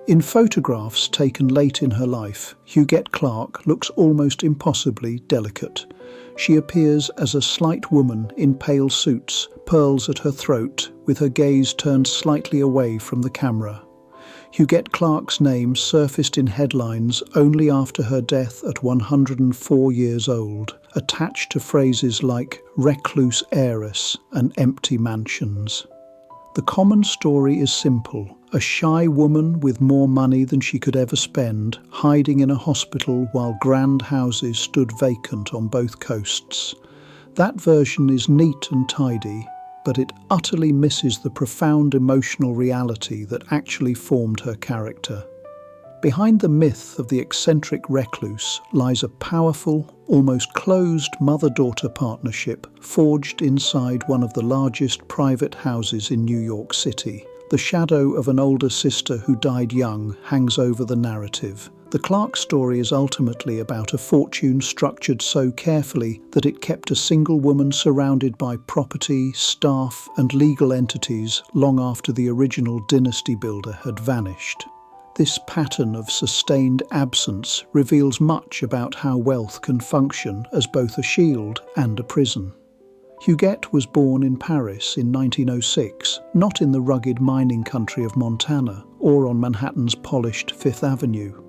In photographs taken late in her life, Huguette Clark looks almost impossibly delicate. She appears as a slight woman in pale suits, pearls at her throat, with her gaze turned slightly away from the camera. Huguette Clark's name surfaced in headlines only after her death at 104 years old, attached to phrases like recluse heiress and empty mansions. The common story is simple: a shy woman with more money than she could ever spend, hiding in a hospital while grand houses stood vacant on both coasts. That version is neat and tidy, but it utterly misses the profound emotional reality that actually formed her character. Behind the myth of the eccentric recluse lies a powerful, almost closed mother-daughter partnership forged inside one of the largest private houses in New York City. The shadow of an older sister who died young hangs over the narrative. The Clark story is ultimately about a fortune structured so carefully that it kept a single woman surrounded by property, staff, and legal entities long after the original dynasty builder had vanished. This pattern of sustained absence reveals much about how wealth can function as both a shield and a prison. Huguette was born in Paris in 1906, not in the rugged mining country of Montana or on Manhattan's polished Fifth Avenue.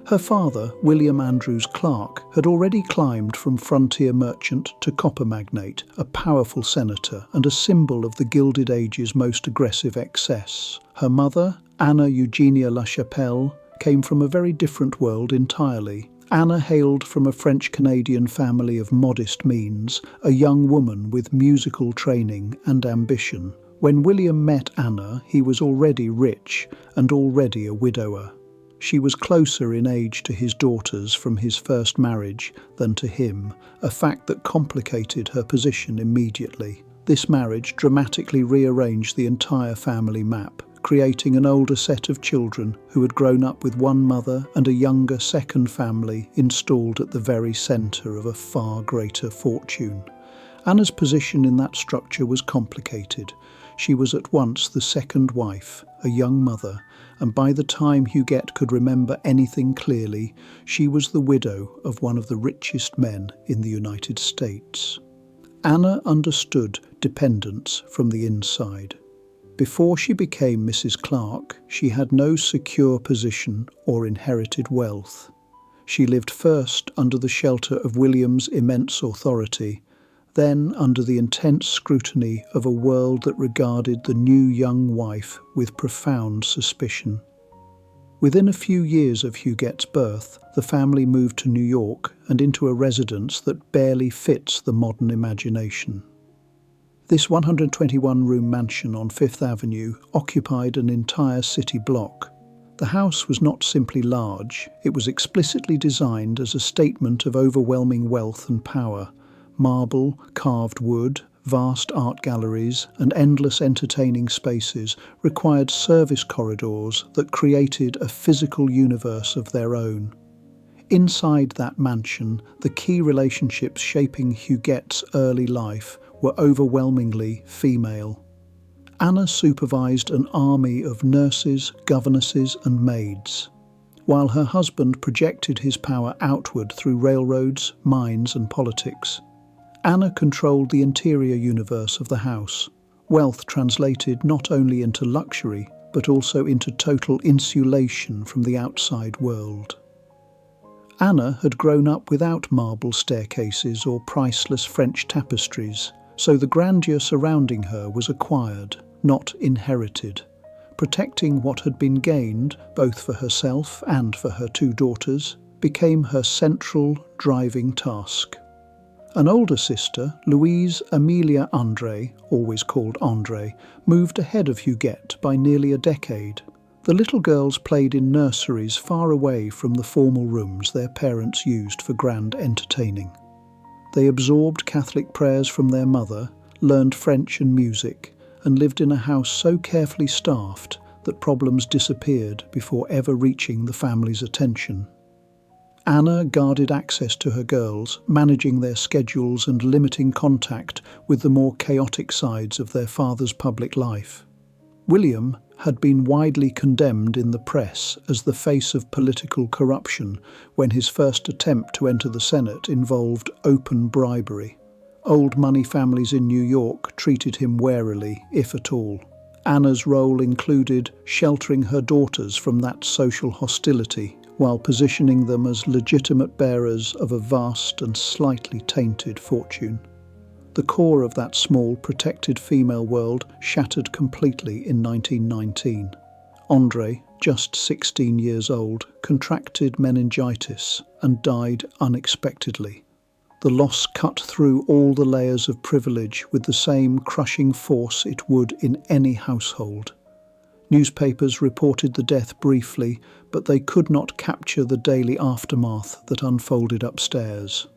Her father, William Andrews Clark, had already climbed from frontier merchant to copper magnate, a powerful senator and a symbol of the Gilded Age's most aggressive excess. Her mother, Anna Eugenia Lachapelle, came from a very different world entirely. Anna hailed from a French-Canadian family of modest means, a young woman with musical training and ambition. When William met Anna, he was already rich and already a widower. She was closer in age to his daughters from his first marriage than to him, a fact that complicated her position immediately. This marriage dramatically rearranged the entire family map, creating an older set of children who had grown up with one mother and a younger second family installed at the very centre of a far greater fortune. Anna's position in that structure was complicated. She was at once the second wife, a young mother, and by the time Huguette could remember anything clearly, she was the widow of one of the richest men in the United States. Anna understood dependence from the inside. Before she became Mrs. Clark, she had no secure position or inherited wealth. She lived first under the shelter of William's immense authority, then under the intense scrutiny of a world that regarded the new young wife with profound suspicion. Within a few years of Huguette's birth, the family moved to New York and into a residence that barely fits the modern imagination. This 121-room mansion on Fifth Avenue occupied an entire city block. The house was not simply large, it was explicitly designed as a statement of overwhelming wealth and power. Marble, carved wood, vast art galleries, and endless entertaining spaces required service corridors that created a physical universe of their own. Inside that mansion, the key relationships shaping Huguette's early life were overwhelmingly female. Anna supervised an army of nurses, governesses, and maids, while her husband projected his power outward through railroads, mines, and politics. Anna controlled the interior universe of the house. Wealth translated not only into luxury, but also into total insulation from the outside world. Anna had grown up without marble staircases or priceless French tapestries, so the grandeur surrounding her was acquired, not inherited. Protecting what had been gained, both for herself and for her two daughters, became her central, driving task. An older sister, Louise Amelia André, always called André, moved ahead of Huguette by nearly a decade. The little girls played in nurseries far away from the formal rooms their parents used for grand entertaining. They absorbed Catholic prayers from their mother, learned French and music, and lived in a house so carefully staffed that problems disappeared before ever reaching the family's attention. Anna guarded access to her girls, managing their schedules and limiting contact with the more chaotic sides of their father's public life. William had been widely condemned in the press as the face of political corruption when his first attempt to enter the Senate involved open bribery. Old money families in New York treated him warily, if at all. Anna's role included sheltering her daughters from that social hostility while positioning them as legitimate bearers of a vast and slightly tainted fortune. The core of that small, protected female world shattered completely in 1919. André, just 16 years old, contracted meningitis and died unexpectedly. The loss cut through all the layers of privilege with the same crushing force it would in any household. Newspapers reported the death briefly, but they could not capture the daily aftermath that unfolded upstairs.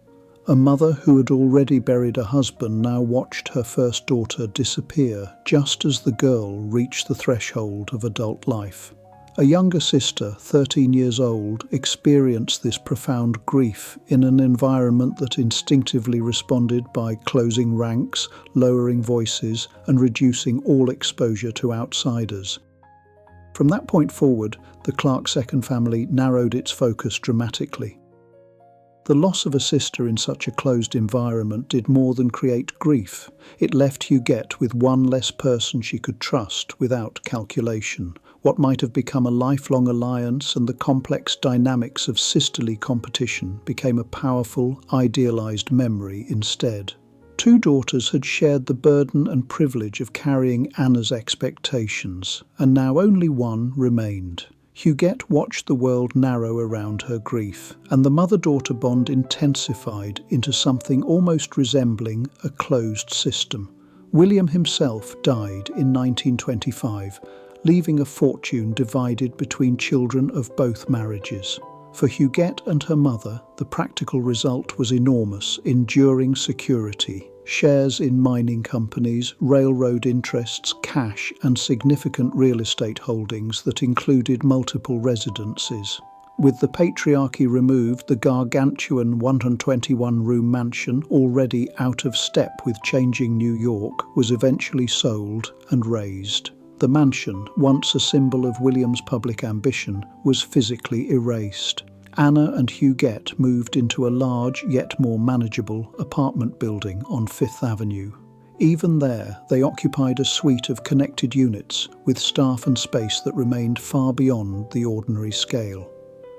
A mother who had already buried a husband now watched her first daughter disappear just as the girl reached the threshold of adult life. A younger sister, 13 years old, experienced this profound grief in an environment that instinctively responded by closing ranks, lowering voices, and reducing all exposure to outsiders. From that point forward, the Clark second family narrowed its focus dramatically. The loss of a sister in such a closed environment did more than create grief. It left Huguette with one less person she could trust without calculation. What might have become a lifelong alliance and the complex dynamics of sisterly competition became a powerful, idealized memory instead. Two daughters had shared the burden and privilege of carrying Anna's expectations, and now only one remained. Huguette watched the world narrow around her grief, and the mother-daughter bond intensified into something almost resembling a closed system. William himself died in 1925, leaving a fortune divided between children of both marriages. For Huguette and her mother, the practical result was enormous: enduring security, shares in mining companies, railroad interests, cash, and significant real estate holdings that included multiple residences. With the patriarchy removed, the gargantuan 121-room mansion, already out of step with changing New York, was eventually sold and razed. The mansion, once a symbol of William's public ambition, was physically erased. Anna and Huguette moved into a large yet more manageable apartment building on Fifth Avenue. Even there, they occupied a suite of connected units with staff and space that remained far beyond the ordinary scale.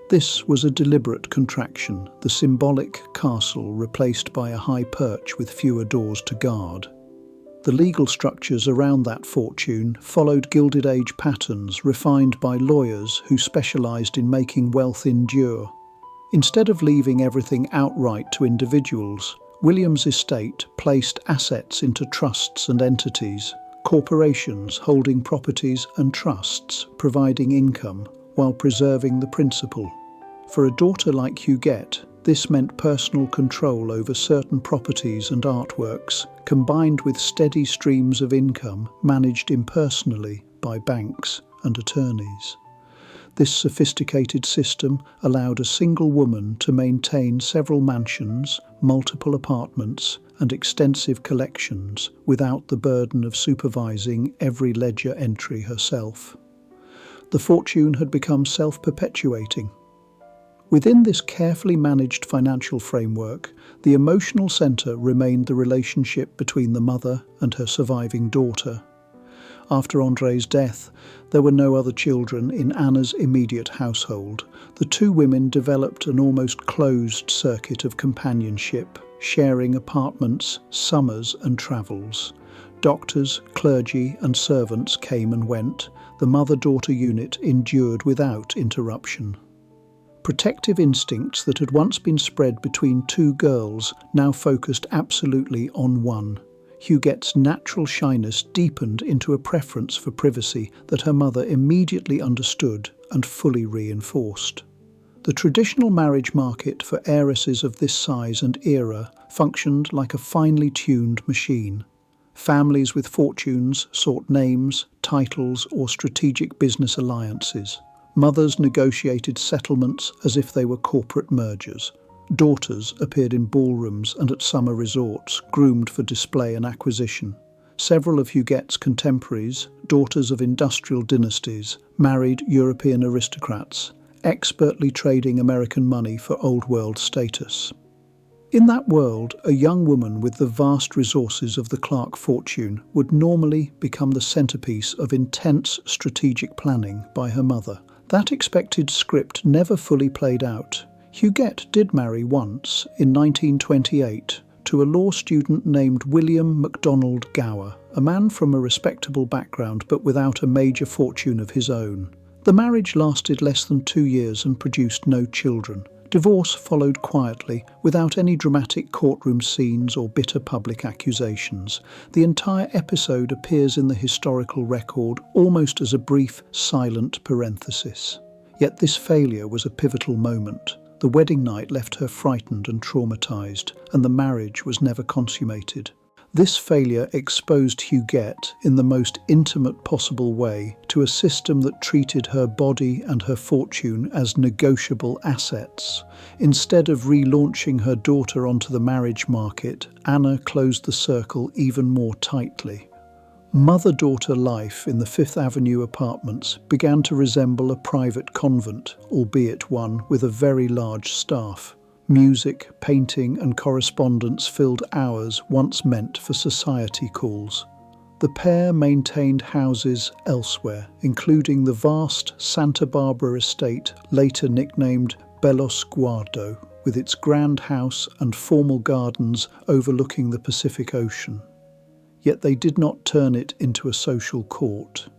This was a deliberate contraction, the symbolic castle replaced by a high perch with fewer doors to guard. The legal structures around that fortune followed Gilded Age patterns refined by lawyers who specialized in making wealth endure. Instead of leaving everything outright to individuals, William's estate placed assets into trusts and entities, corporations holding properties and trusts providing income while preserving the principal. For a daughter like Huguette, this meant personal control over certain properties and artworks, combined with steady streams of income managed impersonally by banks and attorneys. This sophisticated system allowed a single woman to maintain several mansions, multiple apartments, and extensive collections without the burden of supervising every ledger entry herself. The fortune had become self-perpetuating. Within this carefully managed financial framework, the emotional center remained the relationship between the mother and her surviving daughter. After André's death, there were no other children in Anna's immediate household. The two women developed an almost closed circuit of companionship, sharing apartments, summers, and travels. Doctors, clergy, and servants came and went. The mother-daughter unit endured without interruption. Protective instincts that had once been spread between two girls now focused absolutely on one. Huguette's natural shyness deepened into a preference for privacy that her mother immediately understood and fully reinforced. The traditional marriage market for heiresses of this size and era functioned like a finely tuned machine. Families with fortunes sought names, titles, or strategic business alliances. Mothers negotiated settlements as if they were corporate mergers. Daughters appeared in ballrooms and at summer resorts, groomed for display and acquisition. Several of Huguette's contemporaries, daughters of industrial dynasties, married European aristocrats, expertly trading American money for Old World status. In that world, a young woman with the vast resources of the Clark fortune would normally become the centerpiece of intense strategic planning by her mother. That expected script never fully played out. Huguette did marry once, in 1928, to a law student named William MacDonald Gower, a man from a respectable background but without a major fortune of his own. The marriage lasted less than 2 years and produced no children. Divorce followed quietly, without any dramatic courtroom scenes or bitter public accusations. The entire episode appears in the historical record almost as a brief, silent parenthesis. Yet this failure was a pivotal moment. The wedding night left her frightened and traumatized, and the marriage was never consummated. This failure exposed Huguette in the most intimate possible way to a system that treated her body and her fortune as negotiable assets. Instead of relaunching her daughter onto the marriage market, Anna closed the circle even more tightly. Mother-daughter life in the Fifth Avenue apartments began to resemble a private convent, albeit one with a very large staff. Music, painting and correspondence filled hours once meant for society calls. The pair maintained houses elsewhere, including the vast Santa Barbara estate, later nicknamed Bellosguardo, with its grand house and formal gardens overlooking the Pacific Ocean. Yet they did not turn it into a social court.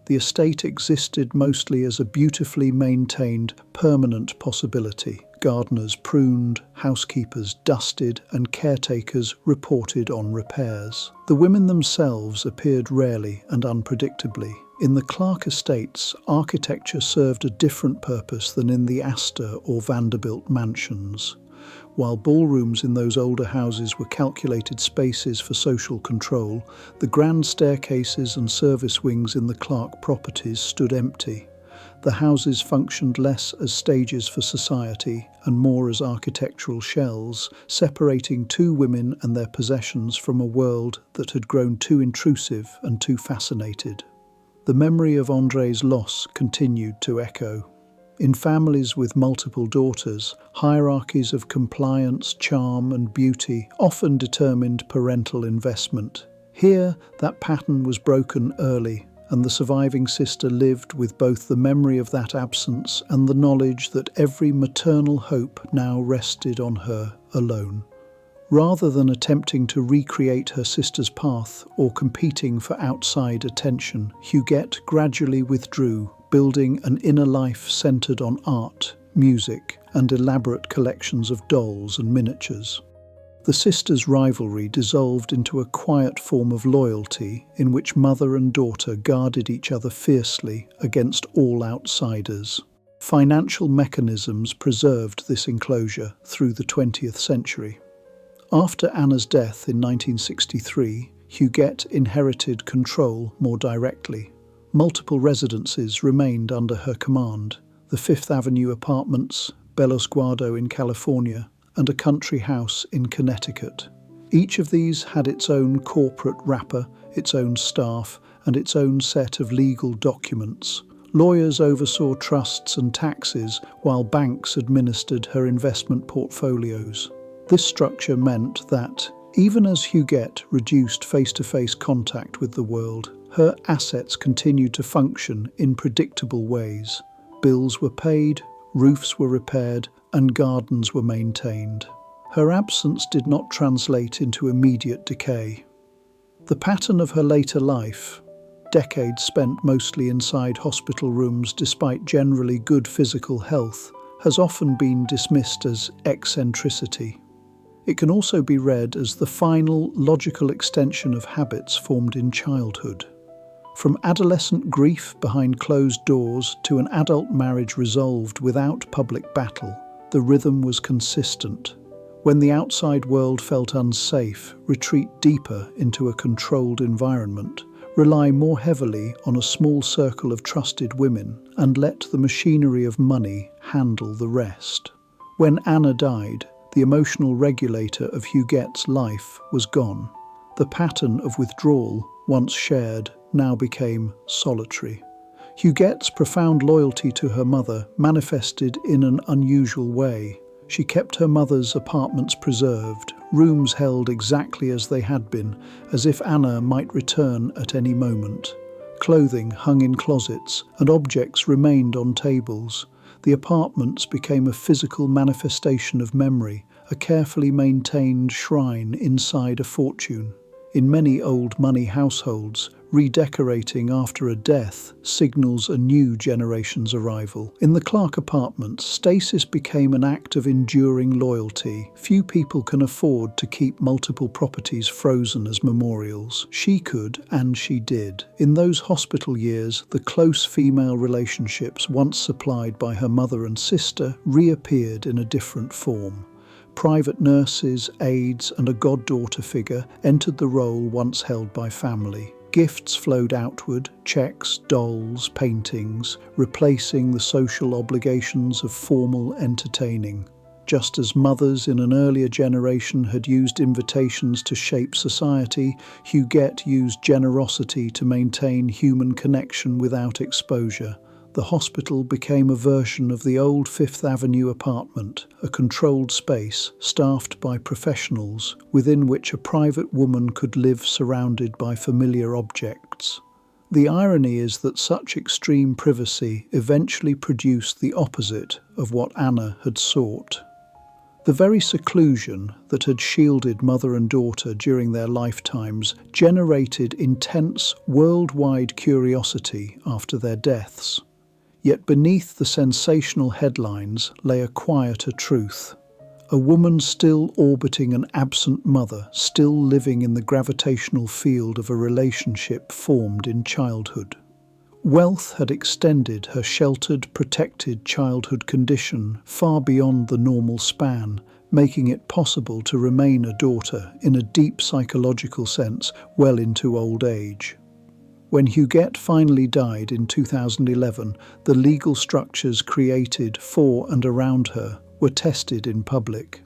The estate existed mostly as a beautifully maintained, permanent possibility. Gardeners pruned, housekeepers dusted, and caretakers reported on repairs. The women themselves appeared rarely and unpredictably. In the Clark estates, architecture served a different purpose than in the Astor or Vanderbilt mansions. While ballrooms in those older houses were calculated spaces for social control, the grand staircases and service wings in the Clark properties stood empty. The houses functioned less as stages for society and more as architectural shells, separating two women and their possessions from a world that had grown too intrusive and too fascinated. The memory of André's loss continued to echo. In families with multiple daughters, hierarchies of compliance, charm and beauty often determined parental investment. Here, that pattern was broken early, and the surviving sister lived with both the memory of that absence and the knowledge that every maternal hope now rested on her alone. Rather than attempting to recreate her sister's path or competing for outside attention, Huguette gradually withdrew, building an inner life centered on art, music, and elaborate collections of dolls and miniatures. The sisters' rivalry dissolved into a quiet form of loyalty in which mother and daughter guarded each other fiercely against all outsiders. Financial mechanisms preserved this enclosure through the 20th century. After Anna's death in 1963, Huguette inherited control more directly. Multiple residences remained under her command: the Fifth Avenue apartments, Bellosguardo in California, and a country house in Connecticut. Each of these had its own corporate wrapper, its own staff, and its own set of legal documents. Lawyers oversaw trusts and taxes, while banks administered her investment portfolios. This structure meant that, even as Huguette reduced face-to-face contact with the world, her assets continued to function in predictable ways. Bills were paid, roofs were repaired, and gardens were maintained. Her absence did not translate into immediate decay. The pattern of her later life, decades spent mostly inside hospital rooms despite generally good physical health, has often been dismissed as eccentricity. It can also be read as the final, logical extension of habits formed in childhood. From adolescent grief behind closed doors to an adult marriage resolved without public battle, the rhythm was consistent. When the outside world felt unsafe, retreat deeper into a controlled environment, rely more heavily on a small circle of trusted women, and let the machinery of money handle the rest. When Anna died, the emotional regulator of Huguette's life was gone. The pattern of withdrawal, once shared, now became solitary. Huguette's profound loyalty to her mother manifested in an unusual way. She kept her mother's apartments preserved, rooms held exactly as they had been, as if Anna might return at any moment. Clothing hung in closets, and objects remained on tables. The apartments became a physical manifestation of memory, a carefully maintained shrine inside a fortune. In many old money households, redecorating after a death signals a new generation's arrival. In the Clark apartments, stasis became an act of enduring loyalty. Few people can afford to keep multiple properties frozen as memorials. She could, and she did. In those hospital years, the close female relationships once supplied by her mother and sister reappeared in a different form. Private nurses, aides, and a goddaughter figure entered the role once held by family. Gifts flowed outward, checks, dolls, paintings, replacing the social obligations of formal entertaining. Just as mothers in an earlier generation had used invitations to shape society, Huguette used generosity to maintain human connection without exposure. The hospital became a version of the old Fifth Avenue apartment, a controlled space staffed by professionals within which a private woman could live surrounded by familiar objects. The irony is that such extreme privacy eventually produced the opposite of what Anna had sought. The very seclusion that had shielded mother and daughter during their lifetimes generated intense worldwide curiosity after their deaths. Yet beneath the sensational headlines lay a quieter truth. A woman still orbiting an absent mother, still living in the gravitational field of a relationship formed in childhood. Wealth had extended her sheltered, protected childhood condition far beyond the normal span, making it possible to remain a daughter in a deep psychological sense well into old age. When Huguette finally died in 2011, the legal structures created for and around her were tested in public.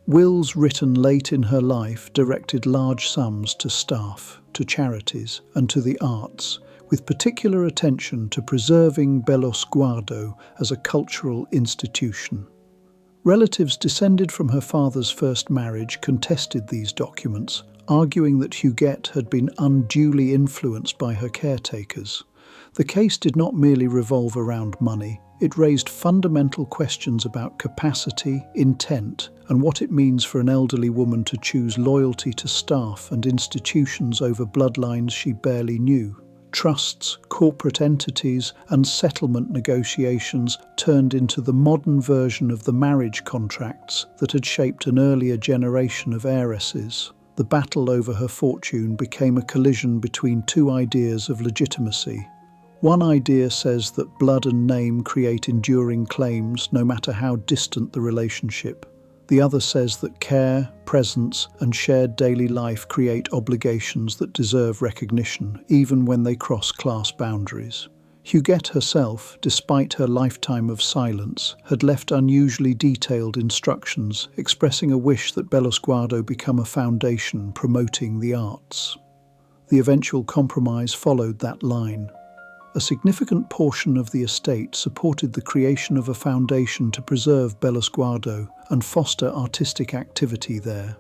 Wills written late in her life directed large sums to staff, to charities, and to the arts, with particular attention to preserving Bellosguardo as a cultural institution. Relatives descended from her father's first marriage contested these documents, arguing that Huguette had been unduly influenced by her caretakers. The case did not merely revolve around money. It raised fundamental questions about capacity, intent, and what it means for an elderly woman to choose loyalty to staff and institutions over bloodlines she barely knew. Trusts, corporate entities, and settlement negotiations turned into the modern version of the marriage contracts that had shaped an earlier generation of heiresses. The battle over her fortune became a collision between two ideas of legitimacy. One idea says that blood and name create enduring claims no matter how distant the relationship. The other says that care, presence, and shared daily life create obligations that deserve recognition, even when they cross class boundaries. Huguette herself, despite her lifetime of silence, had left unusually detailed instructions, expressing a wish that Bellosguardo become a foundation promoting the arts. The eventual compromise followed that line. A significant portion of the estate supported the creation of a foundation to preserve Bellosguardo and foster artistic activity there.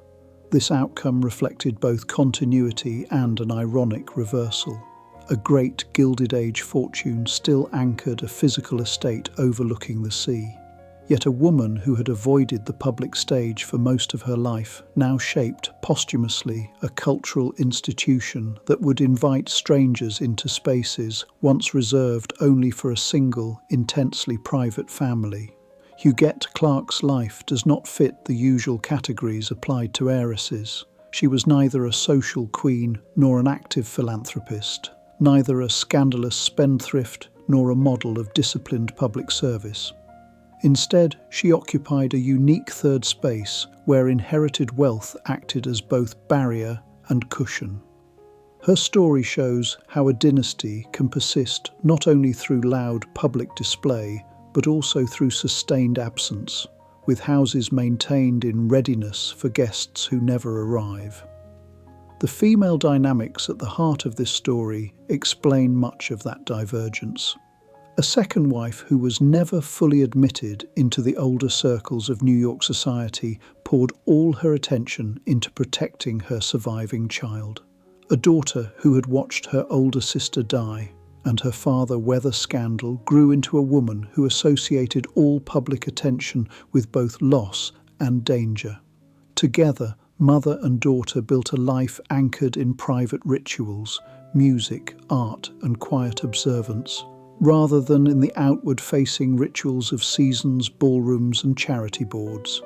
This outcome reflected both continuity and an ironic reversal. A great Gilded Age fortune still anchored a physical estate overlooking the sea. Yet a woman who had avoided the public stage for most of her life now shaped, posthumously, a cultural institution that would invite strangers into spaces once reserved only for a single, intensely private family. Huguette Clark's life does not fit the usual categories applied to heiresses. She was neither a social queen nor an active philanthropist, neither a scandalous spendthrift nor a model of disciplined public service. Instead, she occupied a unique third space where inherited wealth acted as both barrier and cushion. Her story shows how a dynasty can persist not only through loud public display, but also through sustained absence, with houses maintained in readiness for guests who never arrive. The female dynamics at the heart of this story explain much of that divergence. A second wife who was never fully admitted into the older circles of New York society poured all her attention into protecting her surviving child. A daughter who had watched her older sister die and her father weather scandal grew into a woman who associated all public attention with both loss and danger. Together, mother and daughter built a life anchored in private rituals, music, art, and quiet observance, rather than in the outward-facing rituals of seasons, ballrooms, and charity boards.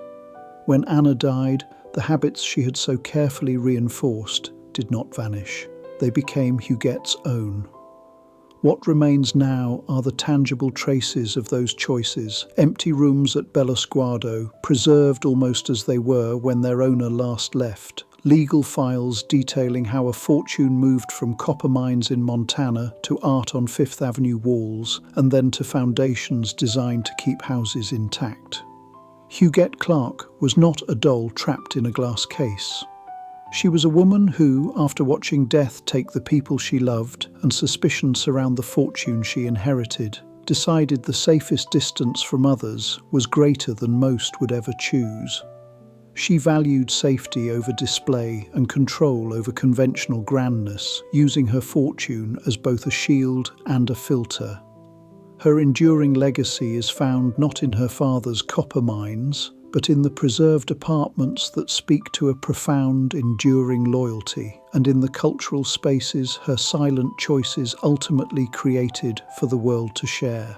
When Anna died, the habits she had so carefully reinforced did not vanish. They became Huguette's own. What remains now are the tangible traces of those choices, empty rooms at Bellasguardo, preserved almost as they were when their owner last left, legal files detailing how a fortune moved from copper mines in Montana to art on Fifth Avenue walls, and then to foundations designed to keep houses intact. Huguette Clark was not a doll trapped in a glass case. She was a woman who, after watching death take the people she loved and suspicion surround the fortune she inherited, decided the safest distance from others was greater than most would ever choose. She valued safety over display and control over conventional grandness, using her fortune as both a shield and a filter. Her enduring legacy is found not in her father's copper mines, but in the preserved apartments that speak to a profound, enduring loyalty, and in the cultural spaces her silent choices ultimately created for the world to share.